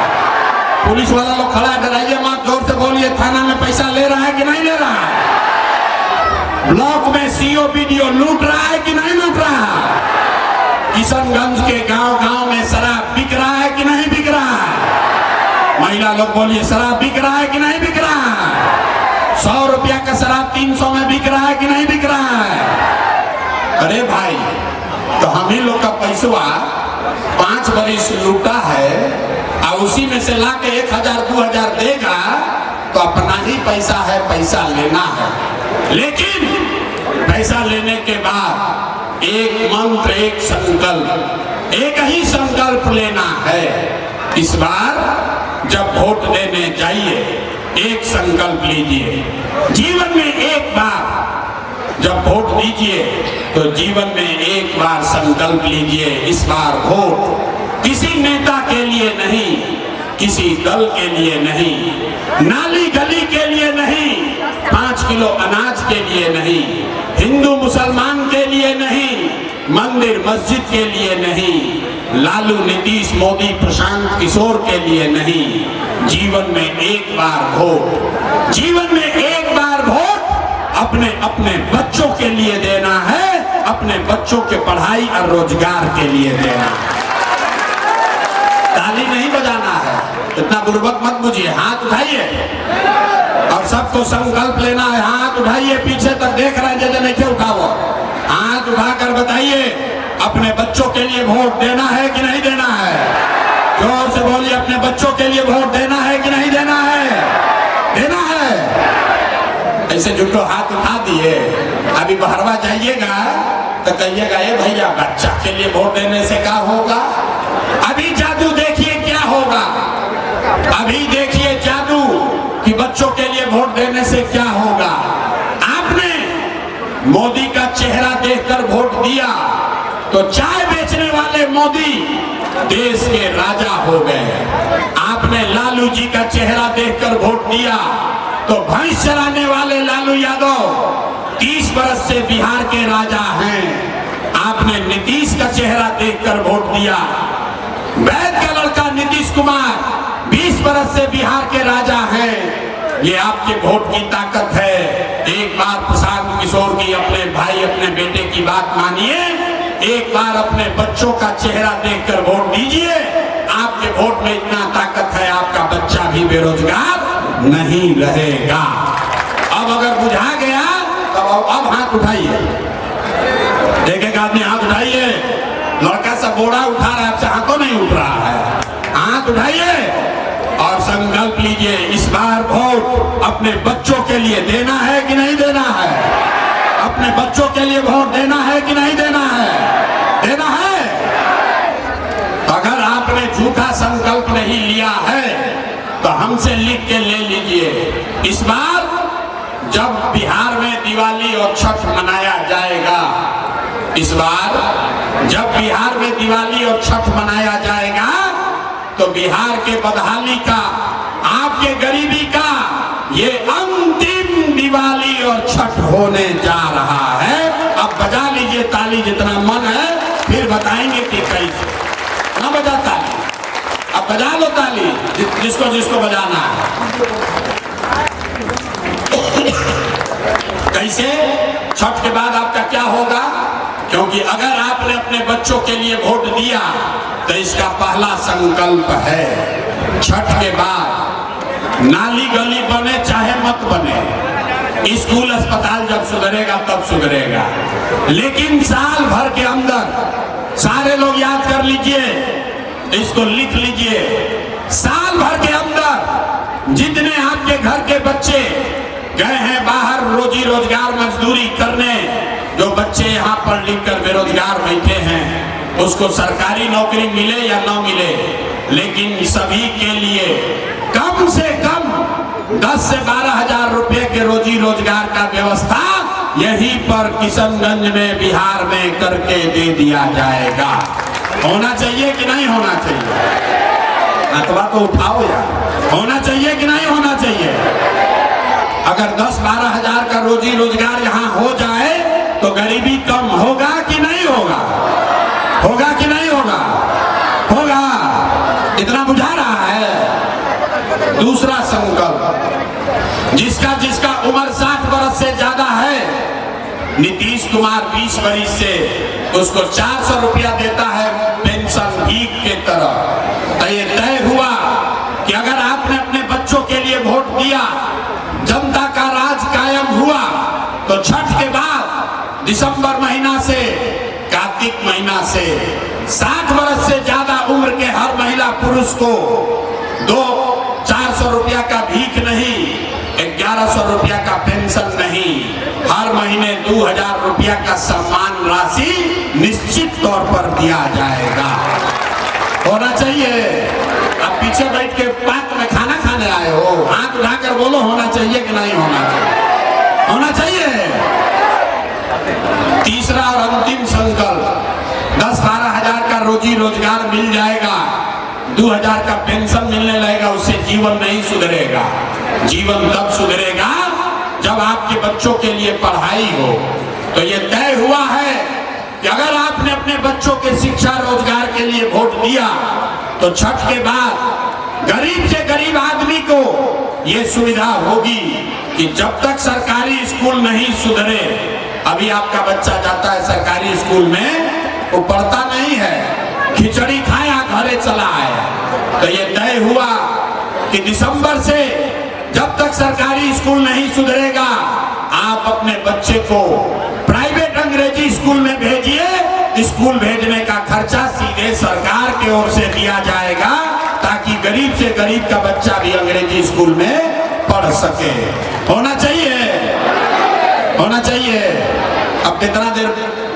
Speaker 1: पुलिस वाला लोग खड़ा है, डराइए मत, जोर से बोलिए, थाना में पैसा ले रहा है कि नहीं ले रहा है? ब्लॉक में सीओ बीडीओ लूट रहा है कि नहीं लूट रहा है? किशनगंज के गांव-गांव में शराब बिक रहा है कि नहीं बिक रहा है? महिला लोग बोलिए, शराब बिक रहा है कि नहीं बिक रहा है? 100 रुपया का शराब 300 में बिक रहा है कि नहीं बिक रहा है? अरे भाई, तो हम ही लोग का पैसा 5 बरिस लूटा है और उसी में से ला के 1000-2000 देगा तो अपना ही पैसा है, पैसा लेना है। लेकिन पैसा लेने के बाद एक मंत्र, एक संकल्प, एक ही संकल्प लेना है। इस बार जब वोट देने जाइए, एक संकल्प लीजिए। जीवन में एक बार जब वोट दीजिए तो जीवन में एक बार संकल्प लीजिए, इस बार वोट किसी नेता के लिए नहीं, किसी दल के लिए नहीं, नाली गली के लिए नहीं, 5 किलो अनाज के लिए नहीं, हिंदू मुसलमान के लिए नहीं, मंदिर मस्जिद के लिए नहीं, लालू नीतीश मोदी प्रशांत किशोर के लिए नहीं। जीवन में एक बार वोट, जीवन में एक बार वोट अपने अपने बच्चों के लिए देना है, अपने बच्चों के पढ़ाई और रोजगार के लिए देना है। ताली नहीं बजाना है, इतना बुर्बक मत बुझिए। हाथ उठाइए और सबको संकल्प लेना है। हाथ उठाइए, पीछे तक देख रहे हैं जैसे नहीं उठाओ। हाथ उठाकर बताइए, अपने बच्चों के लिए वोट देना है कि नहीं देना है? जोर से बोलिए, अपने बच्चों के लिए वोट देना है कि नहीं देना है? देना है। ऐसे जुटो हाथ उठा दिए। अभी बहरवा जाइएगा तो कहिएगा, ये भैया बच्चा के लिए वोट देने से क्या होगा? अभी जादू देखिए क्या होगा। अभी देखिए जादू कि बच्चों के लिए वोट देने से क्या होगा। आपने मोदी का चेहरा देखकर वोट दिया तो चाय बेचने वाले मोदी देश के राजा हो गए। आपने लालू जी का चेहरा देखकर वोट दिया तो भैंस चराने वाले लालू यादव 30 बरस से बिहार के राजा हैं। आपने नीतीश का चेहरा देखकर वोट दिया। वैद का लड़का नीतीश कुमार 20 बरस से बिहार के राजा हैं। ये आपके वोट की ताकत है। एक बार प्रशांत किशोर की, अपने भाई, अपने बेटे की बात मानिए। एक बार अपने बच्चों का चेहरा देखकर वोट दीजिए। आपके वोट में इतना ताकत है, आपका बच्चा भी बेरोजगार नहीं रहेगा। अब अगर बुझा गया तो अब हाथ उठाइए। एक आदमी हाथ उठाइए। लड़का सब बोरा उठा रहा है, आपसे हाथों नहीं उठ रहा है। हाथ उठाइए और संकल्प लीजिए, इस बार वोट अपने बच्चों के लिए देना है कि नहीं देना है? अपने बच्चों के लिए वोट देना है कि नहीं देना है? देना है। अगर आपने झूठा संकल्प नहीं लिया है तो हमसे लिख के ले लीजिए। इस बार जब बिहार में दिवाली और छठ मनाया जाएगा, इस बार जब बिहार में दिवाली और छठ मनाया जाएगा तो बिहार के बदहाली का, आपके गरीबी का ये अंतिम दिवाली और छठ होने जा रहा है। अब बजा लीजिए ताली जितना मन है, फिर बताएंगे कि कैसे। ना बजा ताली, अब बजा लो ताली जिसको जिसको बजाना है। कैसे? छठ के बाद आपका क्या होगा? क्योंकि अगर आपने अपने बच्चों के लिए वोट दिया तो इसका पहला संकल्प है, छठ के बाद नाली गली बने चाहे मत बने, स्कूल अस्पताल जब सुधरेगा तब सुधरेगा, लेकिन साल भर के अंदर सारे लोग याद कर लीजिए, इसको लिख लीजिए, साल भर के अंदर जितने आपके घर के बच्चे गए हैं बाहर रोजी रोजगार मजदूरी करने, जो बच्चे यहाँ पढ़ लिख कर बेरोजगार बैठे हैं, उसको सरकारी नौकरी मिले या न मिले, लेकिन सभी के लिए कम से कम 10 से 12 हजार रुपए के रोजी रोजगार का व्यवस्था यहीं पर किशनगंज में बिहार में करके दे दिया जाएगा। होना चाहिए कि नहीं होना चाहिए? अथवा तो उठाओ यार, होना चाहिए कि नहीं होना चाहिए? अगर 10-12 हजार का रोजी रोजगार यहाँ हो जाए तो गरीबी कम होगा कि नहीं होगा? होगा कि नहीं होगा? होगा। इतना बुझा रहा है। दूसरा संकल्प, जिसका जिसका उम्र 60 वर्ष से ज्यादा है, नीतीश कुमार 20 वर्ष से उसको 400 रुपया देता है पेंशन भीख के तरह। तो ये तय हुआ कि अगर आपने अपने बच्चों के लिए वोट दिया, जनता का राज कायम हुआ, तो छठ के बाद दिसंबर महीना से कार्तिक महीना से 60 वर्ष से ज्यादा उम्र के हर महिला पुरुष को 400 रुपया का भीख नहीं, 1100 रुपया का पेंशन नहीं, हर महीने 2000 रुपया का सम्मान राशि निश्चित तौर पर दिया जाएगा। होना चाहिए। अब पीछे बैठ के पाक में खाना खाने आए हो, हाथ उठाकर बोलो होना चाहिए कि नहीं होना चाहिए? होना चाहिए। तीसरा और अंतिम संकल्प, 10-12 हजार का रोजी रोजगार मिल जाएगा, 2000 का पेंशन मिलने लगेगा, उससे जीवन नहीं सुधरेगा। जीवन तब सुधरेगा जब आपके बच्चों के लिए पढ़ाई हो। तो ये तय हुआ है कि अगर आपने अपने बच्चों के शिक्षा रोजगार के लिए वोट दिया तो छठ के बाद गरीब से गरीब आदमी को ये सुविधा होगी कि जब तक सरकारी स्कूल नहीं सुधरे, अभी आपका बच्चा जाता है सरकारी स्कूल में, वो पढ़ता नहीं है, खिचड़ी खाया घरे चला आया। तो ये तय हुआ कि दिसंबर से जब तक सरकारी स्कूल नहीं सुधरेगा, आप अपने बच्चे को प्राइवेट अंग्रेजी स्कूल में भेजिए। स्कूल भेजने का खर्चा सीधे सरकार की ओर से दिया जाएगा, ताकि गरीब से गरीब का बच्चा भी अंग्रेजी स्कूल में पढ़ सके। होना चाहिए, होना चाहिए। अब कितना देर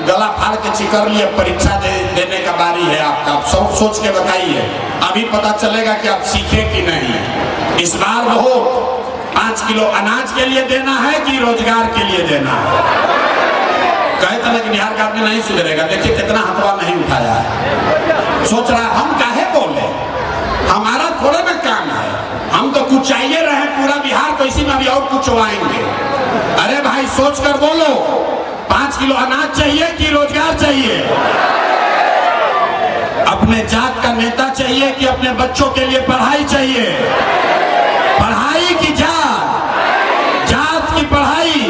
Speaker 1: गला फाड़ के चिकर लिए, परीक्षा देने का बारी है आपका। आप सोच के बताइए, अभी पता चलेगा कि आप सीखे कि नहीं। इस बार वो 5 किलो अनाज के लिए देना है कि रोजगार के लिए देना है? कहते हैं कि बिहार का आदमी नहीं सुधरेगा, देखिए कितना हथवा नहीं उठाया है। सोच रहा हम काहे बोले, हमारा थोड़ा ना काम है, हम तो कुचाइए रहे पूरा बिहार को, इसी में अभी और कुचवाएंगे। अरे भाई सोच कर बोलो, 5 किलो अनाज चाहिए कि रोजगार चाहिए? अपने जात का नेता चाहिए कि अपने बच्चों के लिए पढ़ाई चाहिए? पढ़ाई की जात, जात की पढ़ाई।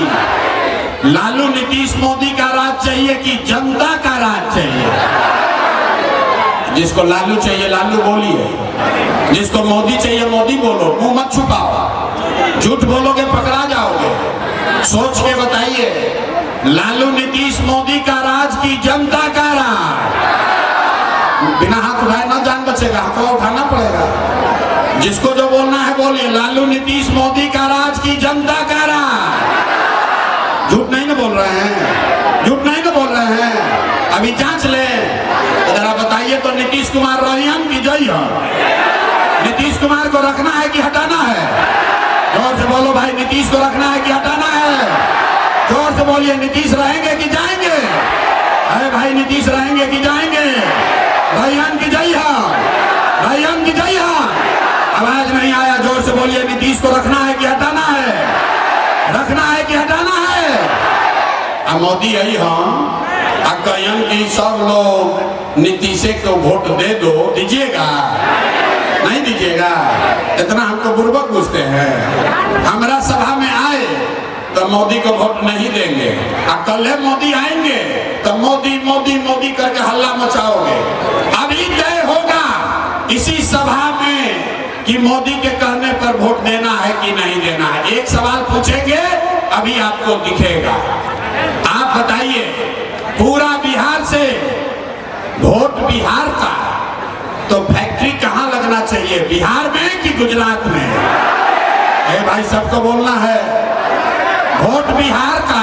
Speaker 1: लालू नीतीश मोदी का राज चाहिए कि जनता का राज चाहिए? जिसको लालू चाहिए लालू बोलिए, जिसको मोदी चाहिए मोदी बोलो, मुंह मत छुपाओ, झूठ बोलोगे पकड़ा जाओगे। सोच के बताइए, लालू नीतीश मोदी का राज की जनता का राज? बिना हाथ उठाए ना जान बचेगा, हाथ उठाना पड़ेगा। जिसको जो बोलना है बोलिए, लालू नीतीश मोदी का राज की जनता का राज। झूठ नहीं ना बोल रहे हैं, झूठ नहीं ना बोल रहे हैं। अभी जांच ले, जरा बताइए तो नीतीश कुमार रहियन की जय हो? नीतीश कुमार को रखना है कि हटाना है? जोर से बोलो भाई, नीतीश को रखना है कि हटाना है? जोर से बोलिए, नीतीश रहेंगे कि जाएंगे? अरे भाई नीतीश रहेंगे कि जाएंगे? रहियन की जय हो, रहियन की जय हो। आवाज नहीं आया, जोर से बोलिए, नीतीश को रखना है कि हटाना है? रखना है कि हटाना है? अब मोदी आई हम कयन की सब लोग नीतीश को वोट दे दो, दीजिएगा? नहीं दीजिएगा? इतना हमको बुर्बक पूछते हैं। हमारा सभा में आए तो मोदी को वोट नहीं देंगे, अब कल मोदी आएंगे तो मोदी मोदी मोदी करके हल्ला मचाओगे। अभी तय होगा इसी सभा में कि मोदी के कहने पर वोट देना है कि नहीं देना है। एक सवाल पूछेंगे, अभी आपको दिखेगा। आप बताइए, पूरा बिहार से वोट बिहार का, तो फैक्ट्री कहां लगना चाहिए, बिहार में कि गुजरात में? भाई सबको बोलना है। वोट बिहार का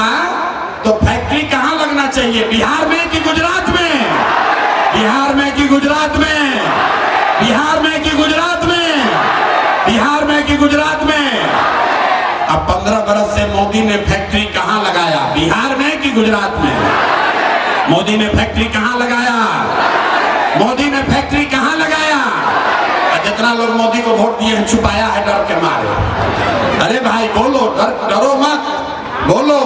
Speaker 1: तो फैक्ट्री कहां लगना चाहिए, बिहार में कि गुजरात में? बिहार में कि गुजरात में? बिहार में कि गुजरात में? बिहार में कि गुजरात में? अब 15 बरस से मोदी ने फैक्ट्री कहां लगाया, बिहार में कि गुजरात में? मोदी ने फैक्ट्री कहां लगाया? मोदी ने फैक्ट्री कहां लगाया? जितना लोग मोदी को वोट दिए हैं छुपाया है डर के मारे। अरे भाई बोलो, डरो मत, बोलो।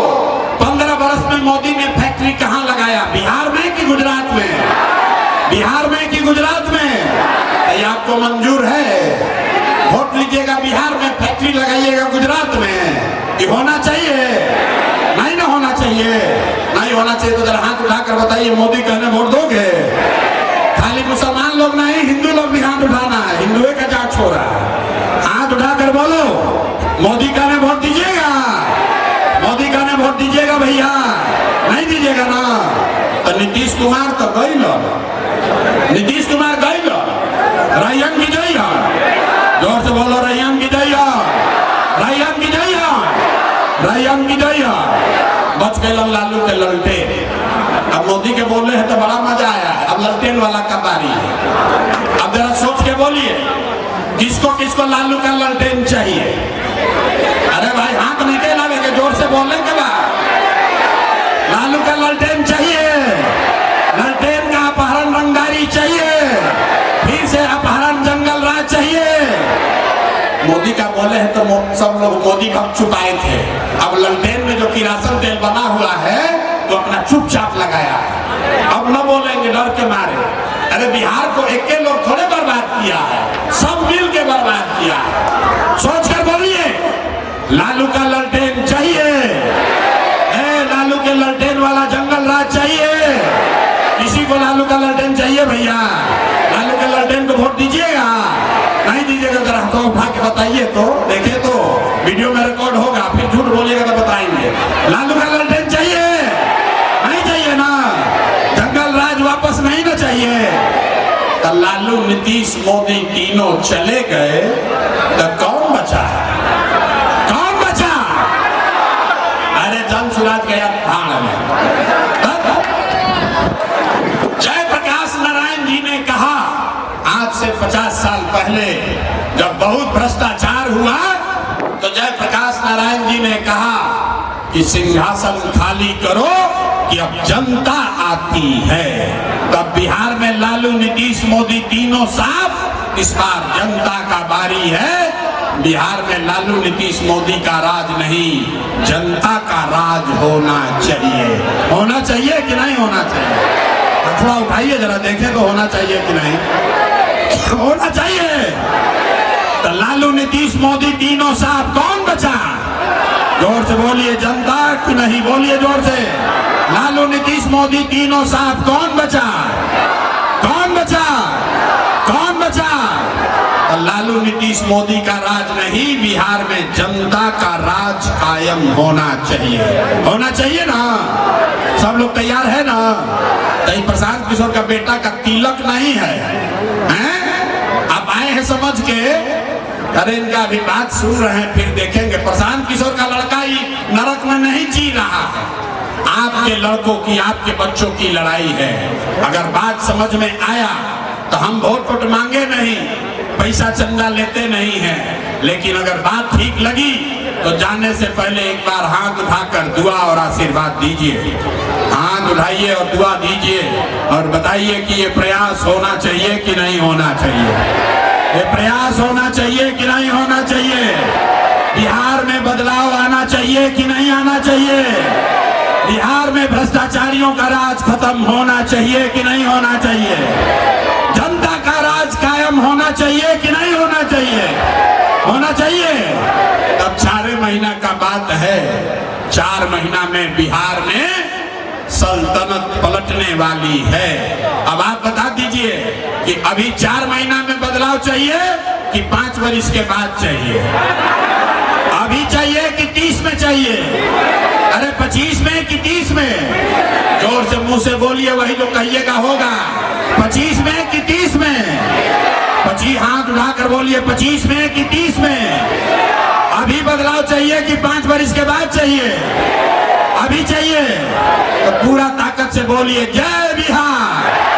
Speaker 1: 15 बरस में मोदी ने फैक्ट्री कहां लगाया, बिहार में कि गुजरात में? बिहार में कि गुजरात में? ये आपको मंजूर है? वोट लीजिएगा बिहार में, फैक्ट्री लगाइएगा गुजरात में। ये होना चाहिए? नहीं ना होना चाहिए। नहीं होना चाहिए तो जरा हाथ उठाकर बताइए, मोदी कहने वोट दोगे? खाली मुसलमान लोग नहीं, हिंदू लोग भी हाथ उठाना है, हिंदुओं का जांच हो रहा है। हाथ उठाकर बोलो, मोदी कहने वोट दीजिएगा? मोदी कहने वोट दीजिएगा भैया? नहीं दीजिएगा ना? तो नीतीश कुमार तो गई लो, नीतीश कुमार गई लो, रैयन की जय हो, जोर से बोलो, रैयन की जय हो, रैयन की जय हो, रैयन की जय हो। बच गए लालू के ललटेन। अब मोदी के बोले हैं तो बड़ा मजा आया, अब ललटेन वाला का बारी है। अब जरा सोच के बोलिए, किसको किसको लालू का ललटेन चाहिए? अरे भाई हाथ नहीं लावेंगे, जोर से बोलने के बाद लालू का ललटेन चाहिए, ललटेन का अपहरण रंगदारी चाहिए, फिर से अपहरण जंगल राज चाहिए। मोदी का बोले हैं तो सब लोग मोदी भक्त छुपाए थे, अब ललटेन में जो किरासन तेल बना हुआ है तो अपना चुपचाप लगाया, अब न बोलेंगे डर के मारे। अरे बिहार को एक के लोग थोड़े बर्बाद किया है, सब मिल के बर्बाद किया है। सोच कर बोलिए, लालू का ललटेन चाहिए? लालू के ललटेन वाला जंगल राज चाहिए? किसी को लालू का ललटेन चाहिए भैया? लालू के ललटेन को वोट दीजिएगा? नहीं दीजिएगा? जरा हाथ उठा के बताइए तो, देखे तो वीडियो में रिकॉर्ड होगा, फिर झूठ बोलिएगा तो बताएंगे। लालू का ललटेन चाहिए? नहीं चाहिए ना? जंगल राज वापस नहीं ना चाहिए? तो लालू, नीतीश, मोदी तीनों चले गए तो कौन बचा? कौन बचा? अरे जन सुराज गया भाड़ में। जयप्रकाश नारायण जी ने कहा आज से 50 साल पहले जब बहुत भ्रष्टाचार हुआ तो जयप्रकाश नारायण जी ने कहा कि सिंहासन खाली करो कि अब जनता आती है। तब बिहार में लालू, नीतीश, मोदी तीनों साफ, इस बार जनता का बारी है। बिहार में लालू, नीतीश, मोदी का राज नहीं, जनता का राज होना चाहिए। होना चाहिए कि नहीं होना चाहिए? थोड़ा उठाइए जरा, देखें तो होना चाहिए कि नहीं होना चाहिए। तो लालू, नीतीश, मोदी तीनों साहब, कौन बचा? जोर से बोलिए, जनता कि नहीं? बोलिए जोर से, लालू, नीतीश, मोदी तीनों साहब, कौन बचा? कौन बचा? कौन बचा? तो लालू, नीतीश, मोदी का राज नहीं, बिहार में जनता का राज कायम होना चाहिए। होना चाहिए ना? सब लोग तैयार है ना? तो प्रशांत किशोर का बेटा का तिलक नहीं है, हैं? आप आए हैं समझ के, अरे इनका अभी बात सुन रहे हैं, फिर देखेंगे। प्रशांत किशोर का लड़का ही नरक में नहीं जी रहा है, आपके लड़कों की, आपके बच्चों की लड़ाई है। अगर बात समझ में आया तो हम वोट मांगे नहीं, पैसा चंदा लेते नहीं हैं, लेकिन अगर बात ठीक लगी तो जाने से पहले एक बार हाथ उठाकर दुआ और आशीर्वाद दीजिए। हाथ उठाइए और दुआ दीजिए और बताइए कि ये प्रयास होना चाहिए कि नहीं होना चाहिए? ये प्रयास होना चाहिए कि नहीं होना चाहिए? बिहार में बदलाव आना चाहिए चाहिए कि नहीं आना चाहिए? बिहार में भ्रष्टाचारियों का राज खत्म होना चाहिए कि नहीं होना चाहिए? जनता का राज कायम होना चाहिए कि नहीं होना चाहिए? होना चाहिए। तब 4 महीना का बात है, 4 महीना में बिहार में सल्तनत पलटने वाली है। अब आप बता दीजिए कि अभी 4 महीना में बदलाव चाहिए कि 5 वर्ष के बाद चाहिए? अभी चाहिए कि 30 में चाहिए? अरे 25 में कि 30 में? जोर से मुंह से बोलिए, वही जो कहिएगा होगा। 25 में कि 30 में? 25, हाथ उठाकर बोलिए, 25 में कि 30 में? अभी बदलाव चाहिए कि 5 वर्ष के बाद चाहिए? अभी चाहिए तो पूरा ताकत से बोलिए, जय बिहार।